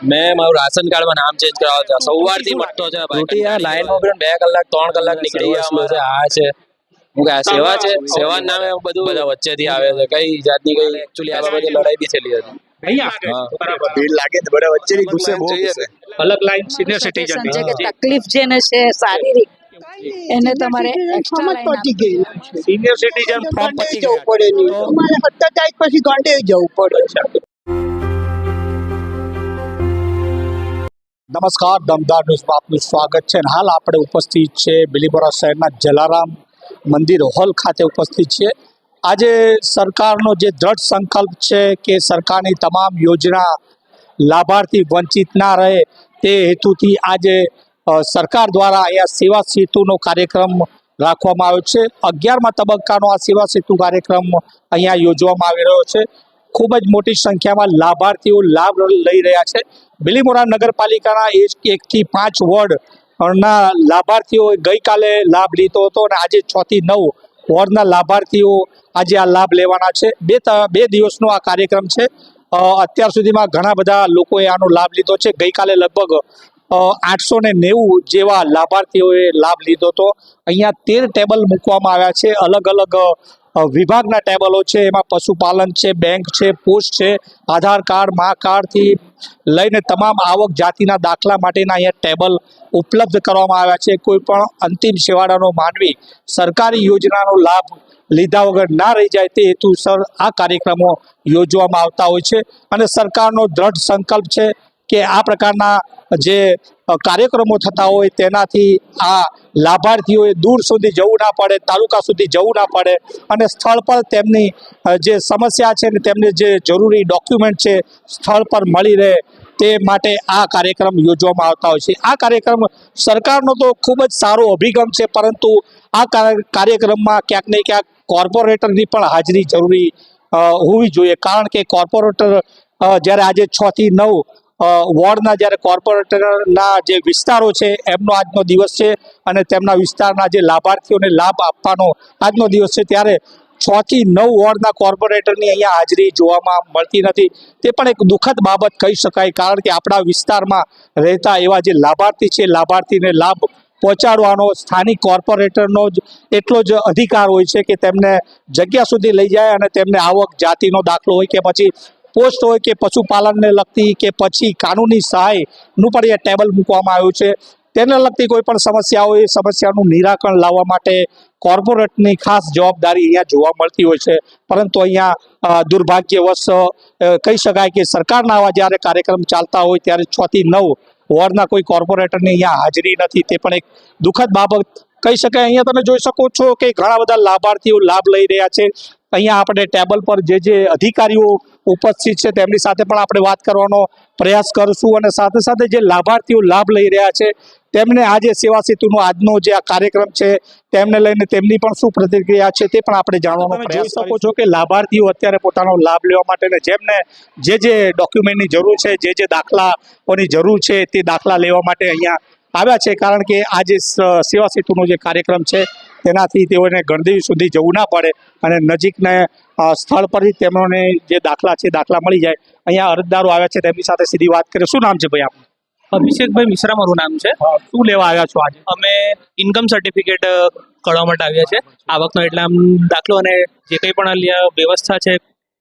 મેં મારું રાશન કાર્ડમાં નામ ચેન્જ કરાવવા છે. સવારથી મટતો છે ભાઈ. રોટી યાર લાઈનમાં ઉભી રહીને 2 કલાક 3 કલાક નીકળી ગયા અમારે. આ છે હું કે આ સેવા છે, સેવાના નામે બધું બધા વચ્ચેથી આવે છે. કઈ જાતની કઈ એકચ્યુઅલી આ બાબતે લડાઈ બી થયેલી હતી. ભીડ લાગે તો બધા વચ્ચેની ગુસ્સે બહુ ગુસ્સે. અલગ લાઈન સિનિયર સિટીઝન છે કે તકલીફ જેને છે શારીરિક એને તમારે એક્સ્ટ્રા લાઈન પતી ગયું છે. સિનિયર સિટીઝન ફોર્મ પતી જવું પડે નહીં તમારે 27 પછી ગાંડે જવું પડે છે. નમસ્કાર, દમદાર ન્યૂઝમાં આપનું સ્વાગત છે. હાલ આપણે ઉપસ્થિત છે બિલીમોરા શહેરના જલારામ મંદિર હોલ ખાતે ઉપસ્થિત છે. આજે સરકારનો જે દ્રઢ સંકલ્પ છે કે સરકારની તમામ યોજના લાભાર્થી વંચિત ના રહે તે હેતુથી આજે સરકાર દ્વારા અહીંયા સેવા સેતુનો કાર્યક્રમ રાખવામાં આવ્યો છે. 11મા તબક્કાનો આ સેવા સેતુ કાર્યક્રમ અહીંયા યોજવામાં આવી રહ્યો છે. ખૂબ જ મોટી સંખ્યામાં લાભાર્થીઓ લાભ લઈ રહ્યા છે. બિલીમોરા નગરપાલિકાના 1 થી 5 વોર્ડના લાભાર્થીઓએ ગઈકાલે લાભ લીધો હતો અને આજે 6 થી 9 વોર્ડના લાભાર્થીઓ આજે આ લાભ લેવાના છે. બે દિવસનો આ કાર્યક્રમ છે. અત્યાર સુધીમાં ઘણા બધા લોકોએ આનો લાભ લીધો છે. ગઈકાલે લગભગ 890 જેવા લાભાર્થીઓએ લાભ લીધો હતો. અહીંયા 13 ટેબલ મૂકવામાં આવ્યા છે. અલગ અલગ વિભાગના ટેબલો છે. એમાં પશુપાલન છે, બેંક છે, પોસ્ટ છે, આધાર કાર્ડ, મા કાર્ડથી લઈને તમામ આવક જાતિના દાખલા માટેના અહીંયા ટેબલ ઉપલબ્ધ કરવામાં આવ્યા છે. કોઈ પણ અંતિમ છેવાડાનો માનવી સરકારી યોજનાનો લાભ લીધા વગર ના રહી જાય તે હેતુસર આ કાર્યક્રમો યોજવામાં આવતા હોય છે. અને સરકારનો દ્રઢ સંકલ્પ છે કે આ પ્રકારના જે કાર્યક્રમો થતા હોય તેનાથી આ લાભાર્થીઓએ દૂર સુધી જવું ના પડે, તાલુકા સુધી જવું ના પડે અને સ્થળ પર તેમની જે સમસ્યા છે ને તેમને જે જરૂરી ડોક્યુમેન્ટ છે સ્થળ પર મળી રહે તે માટે આ કાર્યક્રમ યોજવામાં આવતા હોય છે. આ કાર્યક્રમ સરકારનો તો ખૂબ જ સારો અભિગમ છે, પરંતુ આ કાર્યક્રમમાં ક્યાંક ને ક્યાંક કોર્પોરેટરની પણ હાજરી જરૂરી હોવી જોઈએ. કારણ કે કોર્પોરેટર જ્યારે આજે 6 થી 9 વોર્ડના જ્યારે કોર્પોરેટરના જે વિસ્તારો છે એમનો આજનો દિવસ છે અને તેમના વિસ્તારના જે લાભાર્થીઓને લાભ આપવાનો આજનો દિવસ છે, ત્યારે 6 થી 9 વોર્ડના કોર્પોરેટરની અહીંયા હાજરી જોવામાં મળતી નથી. તે પણ એક દુઃખદ બાબત કહી શકાય. કારણ કે આપણા વિસ્તારમાં રહેતા એવા જે લાભાર્થી છે, લાભાર્થીને લાભ પહોંચાડવાનો સ્થાનિક કોર્પોરેટરનો જ એટલો જ અધિકાર હોય છે કે તેમને જગ્યા સુધી લઈ જાય અને તેમને આવક જાતિનો દાખલો હોય કે પછી પોસ્ટ હોય કે પશુપાલનને લગતી કે પછી કાનૂની સહાયનું પણ એ ટેબલ મૂકવામાં આવ્યું છે. તેને લગતી કોઈ પણ સમસ્યા હોય એ સમસ્યાનું નિરાકરણ લાવવા માટે કોર્પોરેટની ખાસ જવાબદારી અહીંયા જોવા મળતી હોય છે. પરંતુ અહીંયા દુર્ભાગ્યવશ કહી શકાય કે સરકારના આવા જ્યારે કાર્યક્રમ ચાલતા હોય ત્યારે 6 થી 9 વોર્ડના કોઈ કોર્પોરેટરની અહીંયા હાજરી નથી. તે પણ એક દુઃખદ બાબત કહી શકાય. અહીંયા તમે જોઈ શકો છો કે ઘણા બધા લાભાર્થીઓ લાભ લઈ રહ્યા છે. અહીંયા આપણે ટેબલ પર જે અધિકારીઓ ઉપસ્થિત છે તેમની સાથે પણ આપણે વાત કરવાનો પ્રયાસ કરશું અને સાથે સાથે જે લાભાર્થીઓ લાભ લઈ રહ્યા છે તેમને આજે સેવા સેતુનો આજનો જે આ કાર્યક્રમ છે તેમને લઈને તેમની પણ શું પ્રતિક્રિયા છે તે પણ આપણે જાણવાનો પ્રયાસ શકો છો કે લાભાર્થીઓ અત્યારે પોતાનો લાભ લેવા માટે જેમને જે ડોક્યુમેન્ટની જરૂર છે, જે દાખલાઓની જરૂર છે તે દાખલા લેવા માટે અહીંયા આવ્યા છે. કારણ કે આ જે સેવા સેતુનો જે કાર્યક્રમ છે તેનાથી તેઓને ગણદેવી સુધી જવું ના પડે અને નજીકના સ્થળ પરથી તેમને જે દાખલા છે દાખલા મળી જાય. અહીંયા અરજદારો આવ્યા છે તેમની સાથે સીધી વાત કરીએ. શું નામ છે ભાઈ આપનું? અભિષેકભાઈ મિશ્રા મારું નામ છે. શું લેવા આવ્યા છો આજે? અમે ઇન્કમ સર્ટિફિકેટ કઢાવવા માટે આવ્યા છે. આવકનો એટલે આમ દાખલો અને જે કંઈ પણ વ્યવસ્થા છે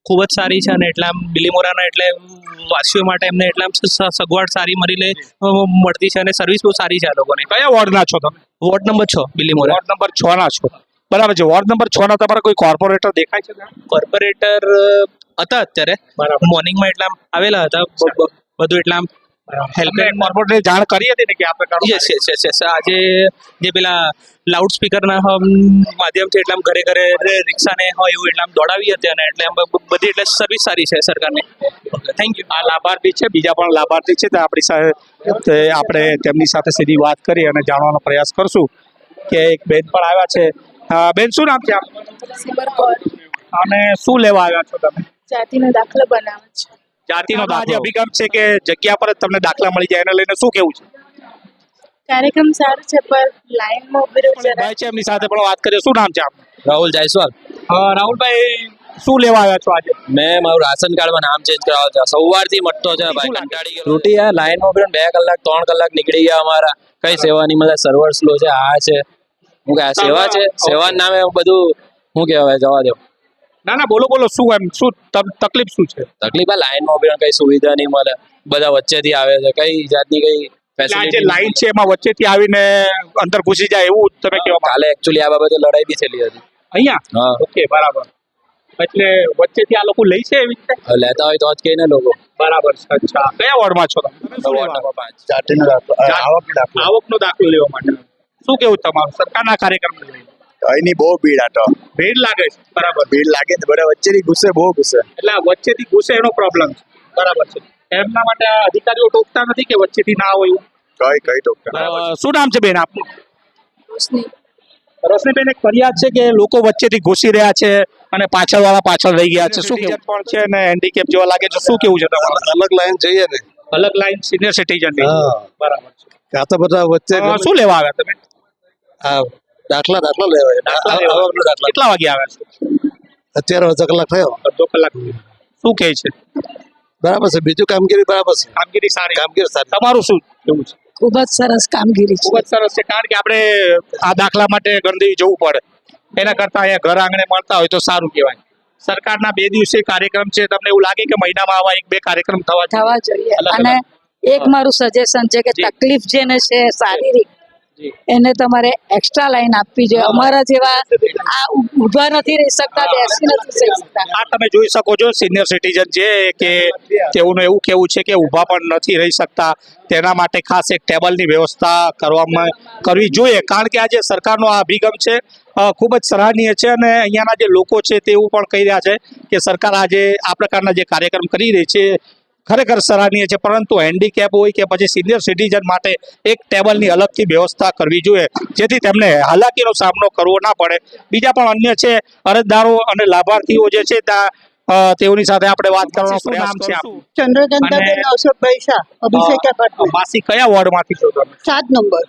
ખૂબ જ સારી છે અને એટલે આમ બિલીમોરાના એટલે વાસીઓ માટે એમને એટલે આમ સગવડ સારી મળતી છે અને સર્વિસ બહુ સારી છે આ લોકોને. કયા વોર્ડના છો તમે? Ward number 6 Bilimora. Ward number 6 ના છો, બરાબર છે. વોર્ડ નંબર 6 ના તમારા કોઈ કોર્પોરેટર દેખાય છે? કોર્પોરેટર હતા અત્યારે મોર્નિંગમાં એટલે આમ આવેલા હતા. બધું એટલે આમ હેલ્પ કોર્પોરેટરે જાણ કરી હતી ને કે આ પ્રકારનું? યસ. આજે જે પેલા લાઉડ સ્પીકરના માધ્યમથી એટલે આમ ઘરે રિક્ષાને હોય એવું એટલે આમ દોડાવી હતી અને એટલે આમ બધી એટલે સર્વિસ સારી છે સરકારની. Thank you. આ લાભાર્થી છે, બીજા પણ લાભાર્થી છે, આપણી સાથે આપણે તેમની સાથે સીધી વાત કરી અને જાણવાનો પ્રયાસ કરશું કે એક બેન પણ આવ્યા છે. બેન શું નામ છે આપનું? અને શું લેવા આવ્યા છો તમે? જાતિનો દાખલો બનાવે છે. જાતિનો દાખલો અભિગમ છે કે જગ્યા પર જ તમને દાખલા મળી જાય એને લઈને શું કેવું છે? કાર્યક્રમ સારો છે પણ લાઈનમાં ઉભી રહેવું ભાઈ છે એમની સાથે પણ વાત કરીએ. શું નામ છે આપનું? રાહુલ જાયસવાલ. રાહુલભાઈ, શું લેવા આવ્યા છો આજે? મેં મારું રાશન કાર્ડમાં નામ ચેન્જ કરાવવા છે. સવારથી મટતો છે ભાઈ, કંટાળી ગયો. રોટી આ લાઈનમાં ઉભી રહીને 2 કલાક 3 કલાક નીકળી ગયા અમારા. કઈ સેવા નહીં મળે, સર્વર સ્લો છે, આ છે. હું કે આ સેવા છે, સેવાના નામે બધું શું કહેવાય, જવા દો. ના ના, બોલો બોલો, શું એમ શું તકલીફ શું છે? તકલીફ આ લાઈનમાં ઉભી રહીને કઈ સુવિધા નહીં મળે, બધા વચ્ચેથી આવે છે, કઈ જાતની કઈ એટલે આ જે ફેસિલિટી. લાઈન છે એમાં વચ્ચેથી આવીને અંદર ઘૂસી જાય એવું તમે કહેવા માંગો? કાલે એકચ્યુઅલી આ બાબતે લડાઈ બી થયેલી હતી. અહીંયા હા, ઓકે, બરાબર. એટલે વચ્ચેથી આ લોકો લઈ છે એવી રીતે? હવે લેતા હોય તો જ કહીને લોકો. બરાબર છે. અચ્છા, કયા વોર્ડમાં છો તમે? શું વોર્ડ લેવા? નંબર 5. આવકનો દાખલો લેવા માટે. શું કેવું તમારું સરકારના કાર્યક્રમ અહીંની બહુ ભીડ આટો ભીડ લાગે છે? બરાબર. ભીડ લાગે ને બધા વચ્ચેથી ઘૂસે બહુ ઘૂસે એટલે આ વચ્ચેથી ઘૂસે એનો પ્રોબ્લેમ છે. બરાબર છે. એમના માટે આ અધિકારીઓ ટોકતા નથી કે વચ્ચેથી ના હોય એવું? કઈ ટોકતા શું નામ છે બેન આપનું? રોશનીબેન, એક ફરિયાદ છે કે લોકો વચ્ચેથી ઘૂસી રહ્યા છે અને પાછળવાળા પાછળ રહી ગયા છે. શું કેવું પણ છે ને હેન્ડીકેપ જેવા લાગે છે, શું કેવું છે તમારું? અલગ લાઈન જઈએ ને અલગ લાઈન સિનિયર સિટીઝન. બરાબર છે. આ તો બધા વચ્ચે શું લેવા આવ્યા તમે? આ દાખલા લેવાય દાખલા લેવા. કેટલા વાગે આવ્યા છો? અત્યારે અડધો કલાક થયો. અડધો કલાક. શું કહે છે? બરાબર છે, બીજું કામગીરી બરાબર છે, કામગીરી સારી. કામગીરી સારી. તમારું શું કેવું છે? ખૂબ જ સરસ કામગીરી છે. ખૂબ જ સરસ છે, કારણ કે આપણે આ દાખલા માટે ગણદેવી જવું પડે, એના કરતા અહીંયા ઘર આંગણે મળતા હોય તો સારું કહેવાય. સરકારના 2 દિવસીય કાર્યક્રમ છે, તમને એવું લાગે કે મહિનામાં આવા 1-2 કાર્યક્રમ થવા જોઈએ. અલગ અને એક મારું સજેશન છે કે તકલીફ જેને છે શારીરિક, એને તમારે એક્સ્ટ્રા લાઈન આપવી જોઈએ. અમારા જેવા આ ઊભા નથી રહી શકતા, બેસી નથી રહી શકતા. આ તમે જોઈ શકો છો સિનિયર સિટીઝન છે કે તેઓનું એવું કેવું છે કે ઊભા પણ નથી રહી શકતા, તેના માટે ખાસ એક ટેબલની વ્યવસ્થા કરવી જોઈએ. કારણ કે આ જે સરકારનો આ અભિગમ છે ખૂબ જ સરાહનીય છે અને અહીંયાના જે લોકો છે તે એવું પણ કહી રહ્યા છે કે સરકાર આજે આ પ્રકારના જે કાર્યક્રમ કરી રહી છે ખરેખર સરાહનીય છે, પરંતુ હેન્ડીકેપ હોય કે પછી સિનિયર સિટીઝન માટે એક ટેબલની અલગથી વ્યવસ્થા કરવી જોઈએ, જેથી તેમને હાલાકીનો સામનો કરવો ના પડે. બીજા પણ અન્ય છે અરજદારો અને લાભાર્થીઓ જે છે તેઓની સાથે આપણે વાત કરવાનો પ્રયાસ કરીશું. ચંદ્રકાંતાબેન અશોકભાઈ શાહ, અભિષેક એપાર્ટમેન્ટ, માસી કયા વોર્ડમાંથી છો તમે? 7 નંબર.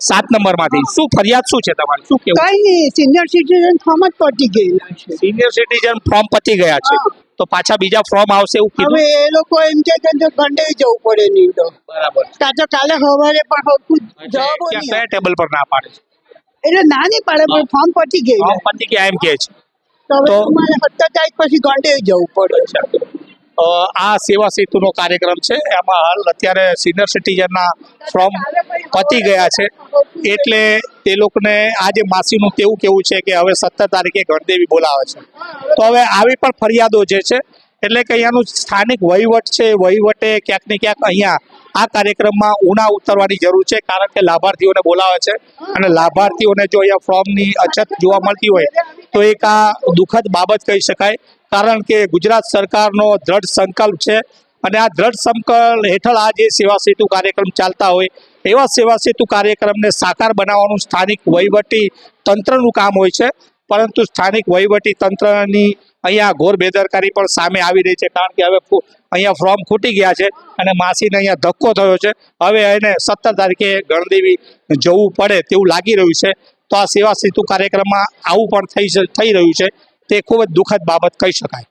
7 નંબરમાંથી. શું ફરિયાદ શું છે તમારી, શું કેવું? કઈ નહીં, સિનિયર સિટીઝન ફોર્મ જ પતી ગયેલા છે. સિનિયર સિટીઝન ફોર્મ પતી ગયા છે તો પાછા બીજા ફોર્મ આવશે એવું હવે કીધું? એ લોકો એમ કે ગંડે જવું પડે નહીં તો બરાબર. કાં તો કાલે સવારે પણ હરખું જવાબો નહીં કયા ટેબલ પર ના પાડે છે? એટલે ના નહીં પાડે, પણ ફોર્મ પતી ગયેલા. ફોર્મ પતી ગયા એમ કહે છે. તો હવે તો- તમારે 27 પછી ગંડે જવું પડે. આ સેવા સેતુનો કાર્યક્રમ છે, એમાં હાલ અત્યારે સિનિયર સિટીઝનના ફોર્મ પતી ગયા છે, એટલે તે લોકોને આજે માસીનું તેવું કેવું છે કે હવે 17 તારીખે ગણદેવી બોલાવે છે. તો હવે આવી પણ ફરિયાદો જે છે, એટલે કે અહીંયાનું સ્થાનિક વહીવટ છે, વહીવટે ક્યાંક ને ક્યાંક અહીંયા આ કાર્યક્રમમાં ઉના ઉતરવાની જરૂર છે, કારણ કે લાભાર્થીઓને બોલાવે છે અને લાભાર્થીઓને જો અહીંયા ફોર્મની અછત જોવા મળતી હોય તો એક આ દુઃખદ બાબત કહી શકાય. કારણ કે ગુજરાત સરકારનો દ્રઢ સંકલ્પ છે અને આ દ્રઢ સંકલ્પ હેઠળ આ જે સેવા સેતુ કાર્યક્રમ ચાલતા હોય એવા સેવા સેતુ કાર્યક્રમને સાકાર બનાવવાનું સ્થાનિક વહીવટી તંત્રનું કામ હોય છે, પરંતુ સ્થાનિક વહીવટી તંત્રની અહીંયા ઘોર બેદરકારી પણ સામે આવી રહી છે. કારણ કે હવે અહીંયા ફોર્મ ખૂટી ગયા છે અને માસીને અહીંયા ધક્કો થયો છે. હવે એને 17 તારીખે ગણદેવી જવું પડે તેવું લાગી રહ્યું છે. તો આ સેવા સેતુ કાર્યક્રમમાં આવું પણ થઈ રહ્યું છે, તે ખૂબ જ દુઃખદ બાબત કહી શકાય.